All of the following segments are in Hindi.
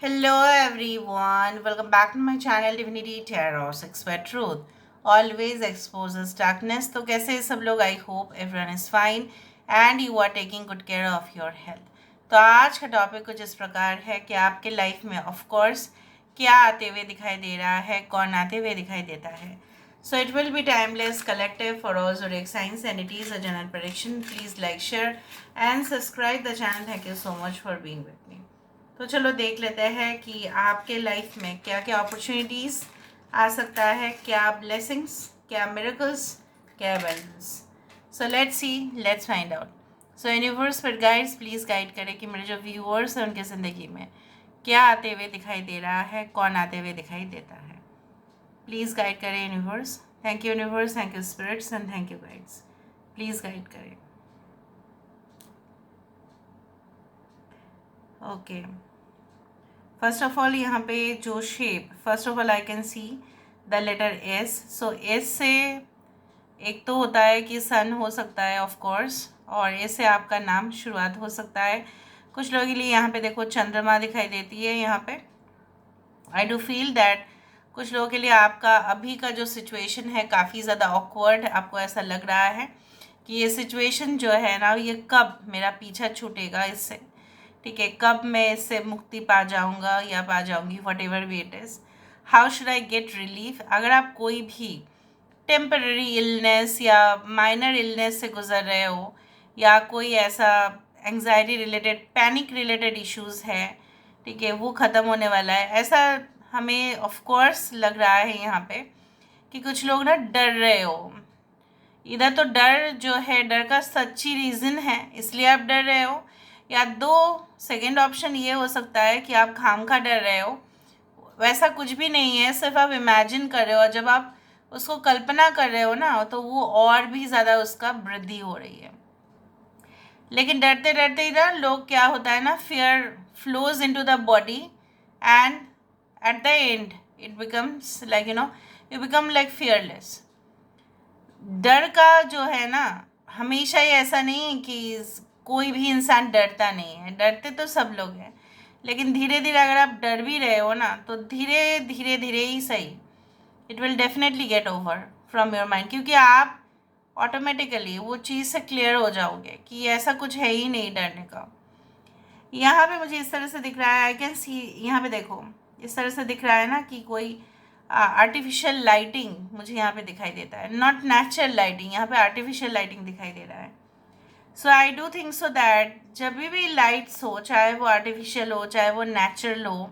Hello everyone, welcome back to my channel Divinity Tarot 6 by Truth. Always exposes darkness. तो कैसे हैं सब लोग? I hope everyone is fine and you are taking good care of your health. तो आज का टॉपिक कुछ इस प्रकार है कि आपके लाइफ में ऑफ कोर्स क्या आते हुए दिखाई दे रहा है, कौन आते हुए दिखाई देता है. So it will be timeless, collective for all zodiac signs and it is a general prediction. Please like, share and subscribe the channel. Thank you so much for being with me. तो चलो देख लेते हैं कि आपके लाइफ में क्या क्या अपॉर्चुनिटीज़ आ सकता है, क्या ब्लेसिंग्स, क्या मिरेकल्स, क्या balance. So let's see, let's find out. So universe पर गाइड्स प्लीज़ गाइड करें कि मेरे जो व्यूअर्स हैं उनकी ज़िंदगी में क्या आते हुए दिखाई दे रहा है, कौन आते हुए दिखाई देता है. प्लीज़ गाइड करें universe. Thank you universe, thank you spirits and thank you guides. Please guide करें. ओके, फर्स्ट ऑफ ऑल यहाँ पे जो shape, first of all I can see the letter S. So S से एक तो होता है कि सन हो सकता है ऑफ कोर्स, और एस से आपका नाम शुरुआत हो सकता है. कुछ लोगों के लिए यहाँ पे देखो चंद्रमा दिखाई देती है. यहाँ पे आई डू फील दैट कुछ लोगों के लिए आपका अभी का जो सिचुएशन है काफ़ी ज़्यादा ऑकवर्ड, आपको ऐसा लग रहा है कि ये सिचुएशन जो है ना, ये कब मेरा पीछा छूटेगा इससे, ठीक है, कब मैं इससे मुक्ति पा जाऊंगा या पा जाऊंगी, whatever we it is. How should I get relief. अगर आप कोई भी टेम्पररी इलनेस या माइनर इलनेस से गुजर रहे हो, या कोई ऐसा anxiety related, panic related issues है, ठीक है, वो ख़त्म होने वाला है, ऐसा हमें ऑफ कोर्स लग रहा है यहाँ पे. कि कुछ लोग ना डर रहे हो. इधर तो डर जो है, डर का सच्ची रीज़न है इसलिए आप डर रहे हो, या दो सेकेंड ऑप्शन ये हो सकता है कि आप खामखा डर रहे हो. वैसा कुछ भी नहीं है, सिर्फ आप इमेजिन कर रहे हो, और जब आप उसको कल्पना कर रहे हो ना तो वो और भी ज़्यादा उसका वृद्धि हो रही है. लेकिन डरते डरते ही ना लोग, क्या होता है ना, fear flows into the body and at the end it becomes like you become like fearless. डर का जो है ना, हमेशा ही ऐसा नहीं है कि कोई भी इंसान डरता नहीं है, डरते तो सब लोग हैं. लेकिन धीरे धीरे अगर आप डर भी रहे हो ना, तो धीरे धीरे धीरे ही सही, it will definitely get over from your mind, क्योंकि आप ऑटोमेटिकली वो चीज़ से क्लियर हो जाओगे कि ऐसा कुछ है ही नहीं डरने का. यहाँ पे मुझे इस तरह से दिख रहा है, आई कैन सी, यहाँ पे देखो इस तरह से दिख रहा है ना कि कोई आर्टिफिशियल लाइटिंग मुझे यहाँ पे दिखाई देता है, नॉट नेचुरल लाइटिंग, यहाँ पे आर्टिफिशियल लाइटिंग दिखाई दे रहा है. So I do think so that जब भी लाइट्स हो, चाहे वो आर्टिफिशियल हो चाहे वो नेचुरल हो,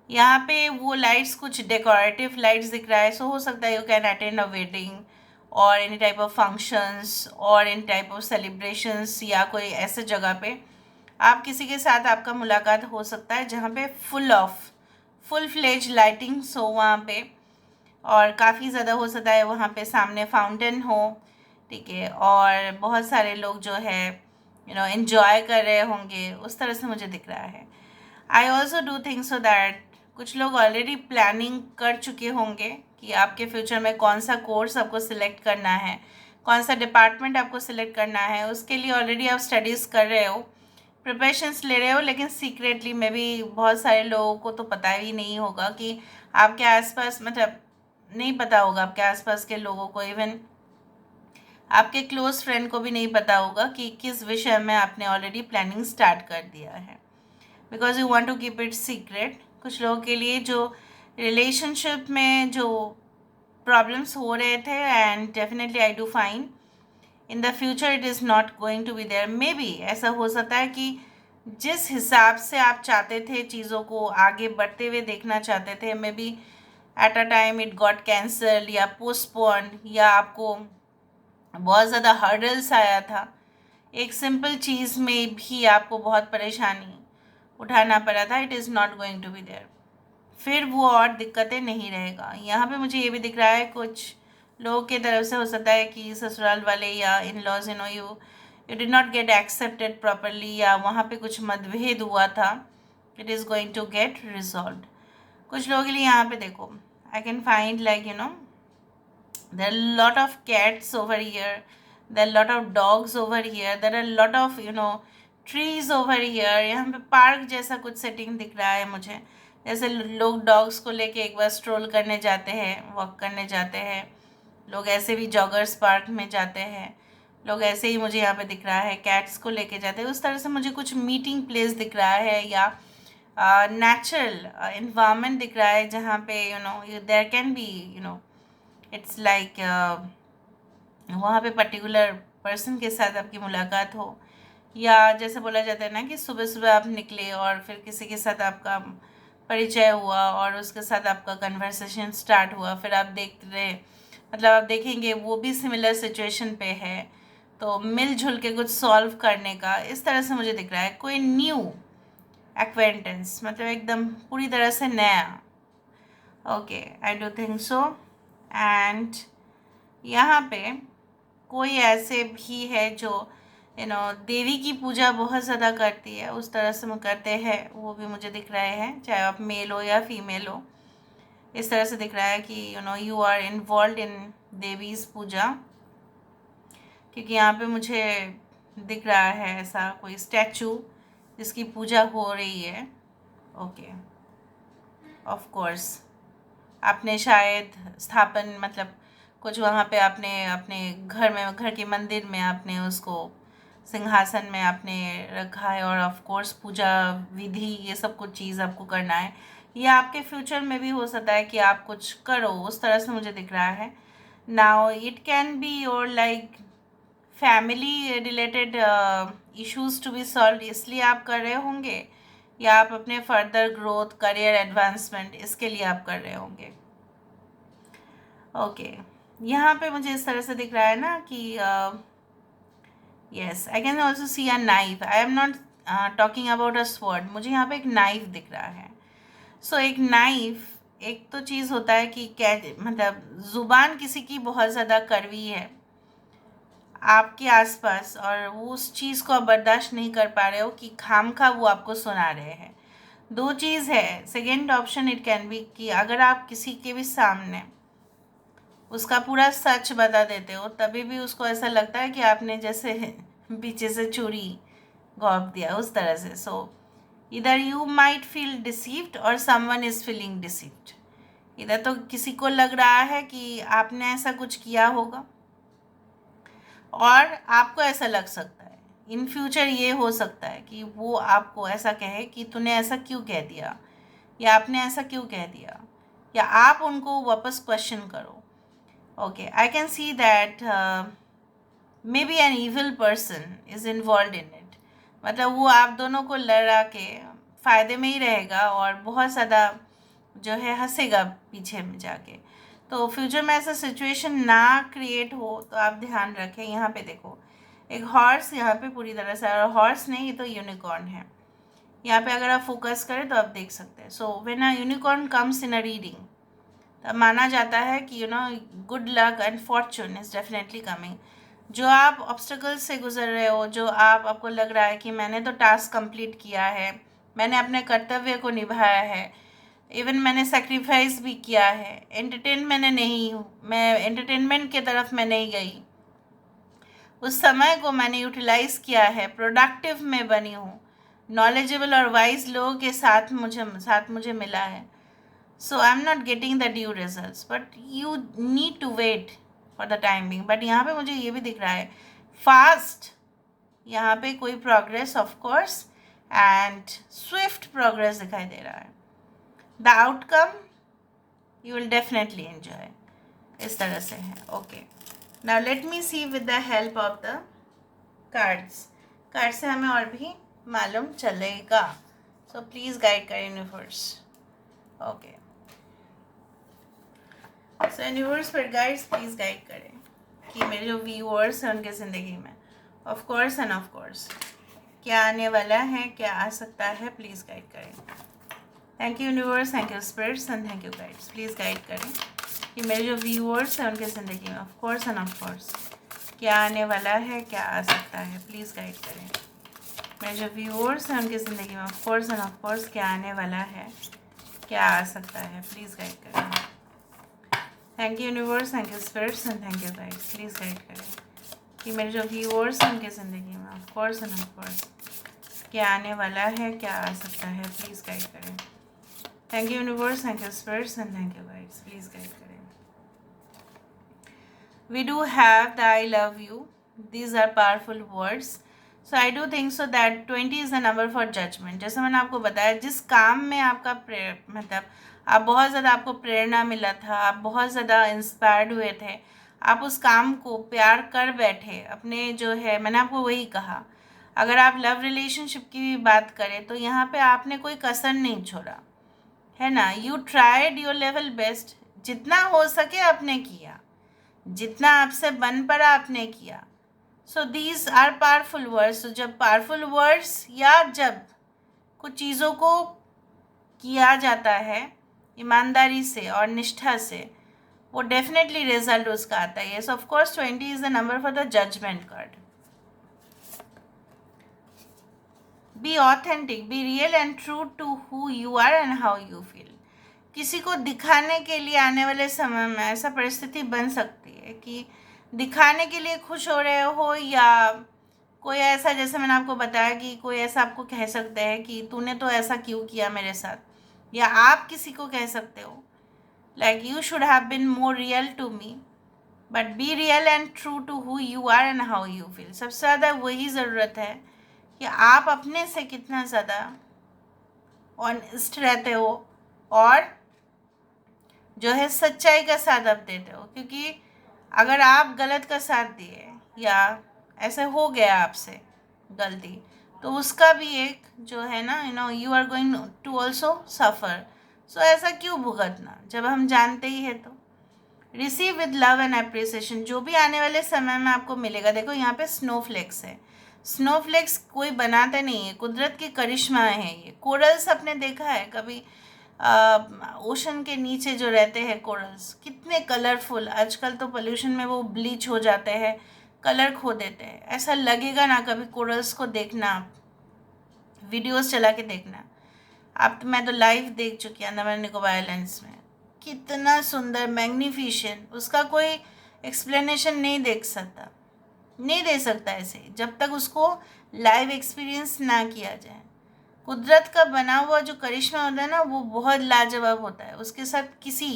यहाँ पे वो लाइट्स कुछ डेकोरेटिव लाइट्स दिख रहा है. सो हो सकता है you can attend a wedding और एनी टाइप ऑफ फंक्शंस और एनी टाइप ऑफ सेलिब्रेशंस, या कोई ऐसे जगह पे आप किसी के साथ आपका मुलाकात हो सकता है जहाँ पे फुल फ्लेज लाइटिंग्स हो वहाँ पे, और काफ़ी ज़्यादा हो सकता है वहाँ पे सामने फाउंटेन हो, ठीक है, और बहुत सारे लोग जो है एंजॉय कर रहे होंगे, उस तरह से मुझे दिख रहा है. I also do think so that कुछ लोग ऑलरेडी प्लानिंग कर चुके होंगे कि आपके फ्यूचर में कौन सा कोर्स आपको सिलेक्ट करना है, कौन सा डिपार्टमेंट आपको सिलेक्ट करना है, उसके लिए ऑलरेडी आप स्टडीज़ कर रहे हो, प्रिपरेशंस ले रहे हो. लेकिन सीक्रेटली में भी बहुत सारे लोगों को तो पता ही नहीं होगा कि आपके आसपास, मतलब नहीं पता होगा आपके आसपास के लोगों को, इवन आपके क्लोज फ्रेंड को भी नहीं पता होगा कि किस विषय में आपने ऑलरेडी प्लानिंग स्टार्ट कर दिया है, because you want to keep it secret. कुछ लोगों के लिए जो रिलेशनशिप में जो प्रॉब्लम्स हो रहे थे, and definitely I do find in the future it is not going to be there. Maybe ऐसा हो सकता है कि जिस हिसाब से आप चाहते थे चीज़ों को आगे बढ़ते हुए देखना चाहते थे, may be at a time it got cancel या पोस्टपोन, या आपको बहुत ज़्यादा हर्डल्स आया था, एक सिंपल चीज़ में भी आपको बहुत परेशानी उठाना पड़ा था. It is not going to be there. फिर वो और दिक्कतें नहीं रहेगा. यहाँ पे मुझे ये भी दिख रहा है कुछ लोगों की तरफ से हो सकता है कि ससुराल वाले या in laws you did not get accepted properly, या वहाँ पे कुछ मतभेद हुआ था. It is going to get resolve. कुछ लोगों के लिए यहाँ पे देखो, I can find like there are a lot of cats over here, there are a lot of dogs over here, there are a lot of trees over here, यहाँ पे पार्क जैसा कुछ सेटिंग दिख रहा है मुझे, जैसे लोग डॉग्स को लेके एक बार स्ट्रोल करने जाते हैं, वॉक करने जाते हैं, लोग ऐसे भी जॉगर्स पार्क में जाते हैं, लोग ऐसे ही मुझे यहाँ पे दिख रहा है कैट्स को लेके जाते हैं। उस तरह से मुझे कुछ मीटिंग प्लेस दिख रहा है या नेचुरल इन्वायरमेंट दिख रहा है जहाँ पे there can be it's like वहाँ पे पर्टिकुलर पर्सन के साथ आपकी मुलाकात हो, या जैसे बोला जाता है ना कि सुबह सुबह आप निकले और फिर किसी के साथ आपका परिचय हुआ और उसके साथ आपका कन्वर्सेशन स्टार्ट हुआ, फिर आप देख रहे मतलब आप देखेंगे वो भी सिमिलर सिचुएशन पे है, तो मिलजुल के कुछ सॉल्व करने का इस तरह से मुझे दिख रहा है। कोई न्यू एक्वेंटेंस, मतलब एकदम पूरी तरह से नया। Okay, I do think so. And यहाँ पे कोई ऐसे भी है जो देवी की पूजा बहुत ज़्यादा करती है, उस तरह से करते हैं, वो भी मुझे दिख रहे हैं, चाहे आप मेल हो या फीमेल हो। इस तरह से दिख रहा है कि you are involve in Devi's पूजा, क्योंकि यहाँ पे मुझे दिख रहा है ऐसा कोई स्टैचू जिसकी पूजा हो रही है। ओके, ऑफ कोर्स आपने शायद स्थापन मतलब कुछ वहाँ पे आपने अपने घर में, घर के मंदिर में आपने उसको सिंहासन में आपने रखा है, और ऑफ कोर्स पूजा विधि ये सब कुछ चीज़ आपको करना है। ये आपके फ्यूचर में भी हो सकता है कि आप कुछ करो, उस तरह से मुझे दिख रहा है। Now it can be your like family related issues to be solve, इसलिए आप कर रहे होंगे, या आप अपने फर्दर ग्रोथ, करियर एडवांसमेंट, इसके लिए आप कर रहे होंगे। ओके, यहाँ पे मुझे इस तरह से दिख रहा है ना कि yes, I can also see a knife. I am not talking about a sword, मुझे यहाँ पे एक नाइफ दिख रहा है। सो एक नाइफ, एक तो चीज़ होता है कि क्या मतलब ज़ुबान किसी की बहुत ज़्यादा कड़वी है आपके आसपास, और वो उस चीज़ को आप बर्दाश्त नहीं कर पा रहे हो कि खामखा वो आपको सुना रहे हैं। दो चीज़ है। Second option it can B कि अगर आप किसी के भी सामने उसका पूरा सच बता देते हो, तभी भी उसको ऐसा लगता है कि आपने जैसे पीछे से चूड़ी घोंप दिया, उस तरह से। सो इधर यू माइट फील डिसीव्ड और समवन इज़ फीलिंग डिसीव्ड। इधर तो किसी को लग रहा है कि आपने ऐसा कुछ किया होगा, और आपको ऐसा लग सकता है इन फ्यूचर, ये हो सकता है कि वो आपको ऐसा कहे कि तूने ऐसा क्यों कह दिया, या आपने ऐसा क्यों कह दिया, या आप उनको वापस क्वेश्चन करो। Okay, I can see that may be an evil person is involve in it, मतलब वो आप दोनों को लड़ा के फ़ायदे में ही रहेगा और बहुत ज़्यादा जो है हंसेगा पीछे में जाके। तो फ्यूचर में ऐसा सिचुएशन ना क्रिएट हो, तो आप ध्यान रखें। यहाँ पे देखो एक हॉर्स यहाँ पे पूरी तरह से, और हॉर्स नहीं, ये तो यूनिकॉर्न है। यहाँ पे अगर आप फोकस करें तो आप देख सकते हैं। So when a unicorn comes in a reading, तब माना जाता है कि good luck and Fortune is definitely coming. जो आप ऑब्स्टेकल्स से गुजर रहे हो, जो आपको लग रहा है कि मैंने तो टास्क कंप्लीट किया है, मैंने अपने कर्तव्य को निभाया है, इवन मैंने सेक्रीफाइस भी किया है, मैं एंटरटेनमेंट की तरफ मैं नहीं गई, उस समय को मैंने यूटिलाइज किया है, प्रोडक्टिव में बनी हूँ, नॉलेजेबल और वाइज लोगों के साथ मुझे मिला है। So I am not getting the due results, but you need to wait for the time being. But यहाँ पे मुझे ये भी दिख रहा है फास्ट, यहाँ पे कोई progress of course, and swift progress दिखाई दे रहा है। The outcome you will definitely enjoy, इस तरह से है। Okay, now let me see with the help of the cards. Card से हमें और भी मालूम चलेगा। सो प्लीज़ गाइड करें यूनिवर्स। ओके, सो यूनिवर्स पर गाइड्स प्लीज़ गाइड करें कि मेरे जो व्यूअर्स हैं उनके ज़िंदगी में of course and of course क्या आने वाला है, क्या आ सकता है, प्लीज़ गाइड करें। Thank you universe, thank you spirits and thank you guides. Please guide करें कि मेरे जो व्यूअर्स हैं उनके ज़िंदगी में of course and of course क्या आने वाला है, क्या आ सकता है, प्लीज़ गाइड करें। मेरे जो व्यूअर्स हैं उनकी ज़िंदगी में of course and of course क्या आने वाला है, क्या आ सकता है, प्लीज़ गाइड करें। Thank you universe, thank you spirits and thank you guides. Please guide करें कि मेरे जो व्यूअर्स हैं उनकी ज़िंदगी में of course and of course क्या आने वाला है, क्या आ सकता है, प्लीज़ गाइड करें। Thank you universe, thank you spirits and thank you guides, please guide करें। We do have the I love you. These are powerful words. So I do think so that 20 is the number for judgment. जैसे मैंने आपको बताया, जिस काम में आपका मतलब आप बहुत ज़्यादा, आपको प्रेरणा मिला था, आप बहुत ज़्यादा इंस्पायर्ड हुए थे, आप उस काम को प्यार कर बैठे अपने, जो है मैंने आपको वही कहा। अगर आप लव रिलेशनशिप की भी बात करें तो यहाँ पे आपने कोई कसर नहीं छोड़ा, है ना। You tried your level best, जितना हो सके आपने किया, जितना आपसे बन पड़ा आपने किया। So these are powerful words. तो जब पावरफुल वर्ड्स या जब कुछ चीज़ों को किया जाता है ईमानदारी से और निष्ठा से, वो डेफिनेटली रिजल्ट उसका आता है। So of course 20 is the number for the judgement card. Be authentic, be real and true to who you are and how you feel. किसी को दिखाने के लिए आने वाले समय में ऐसा परिस्थिति बन सकती है कि दिखाने के लिए खुश हो रहे हो, या कोई ऐसा, जैसे मैंने आपको बताया कि कोई ऐसा आपको कह सकते हैं कि तूने तो ऐसा क्यों किया मेरे साथ, या आप किसी को कह सकते हो like you should have been more real to me, but be real and true to who you are and how you feel. सबसे ज़्यादा वही ज़रूरत है कि आप अपने से कितना ज़्यादा ऑनेस्ट रहते हो और जो है सच्चाई का साथ आप देते हो। क्योंकि अगर आप गलत का साथ दिए या ऐसे हो गया आपसे गलती, तो उसका भी एक जो है ना, you are going to also suffer. So ऐसा क्यों भुगतना जब हम जानते ही है। तो receive with love and appreciation, जो भी आने वाले समय में आपको मिलेगा। देखो यहाँ पे स्नोफ्लेक्स है। स्नोफ्लेक्स कोई बनाता नहीं है, कुदरत की करिश्मा है ये। कोरल्स आपने देखा है कभी, ओशन के नीचे जो रहते हैं कोरल्स, कितने कलरफुल। आजकल तो पोल्यूशन में वो ब्लीच हो जाते हैं, कलर खो देते हैं। ऐसा लगेगा ना कभी कोरल्स को देखना, आप वीडियोस चला के देखना। आप तो, मैं तो लाइव देख चुकी हूँ अंडमान निकोबार आइलैंड्स में, कितना सुंदर, मैग्निफिशेंट। उसका कोई एक्सप्लेनेशन नहीं नहीं दे सकता ऐसे, जब तक उसको लाइव एक्सपीरियंस ना किया जाए। कुदरत का बना हुआ जो करिश्मा होता है ना, वो बहुत लाजवाब होता है, उसके साथ किसी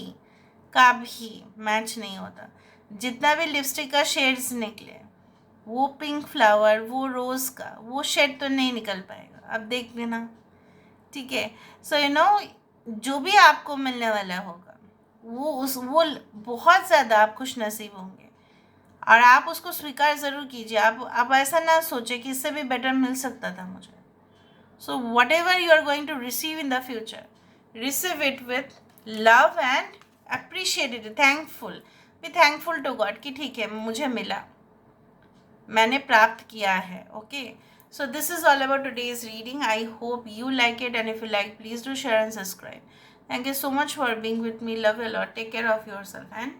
का भी मैच नहीं होता। जितना भी लिपस्टिक का शेड्स निकले, वो पिंक फ्लावर, वो रोज़ का वो शेड तो नहीं निकल पाएगा, अब देख लेना, ठीक है। सो जो भी आपको मिलने वाला होगा वो बहुत ज़्यादा आप खुश नसीब होंगे, और आप उसको स्वीकार ज़रूर कीजिए। आप ऐसा ना सोचें कि इससे भी बेटर मिल सकता था मुझे। So whatever you are going to receive in the future, receive it with love and appreciate it, thankful, be thankful to God कि ठीक है मुझे मिला, मैंने प्राप्त किया है। Okay, so this is all about today's reading. I hope you like it, and if you like, please do share and subscribe. Thank you so much for being with me. Love you a lot. Take care of yourself and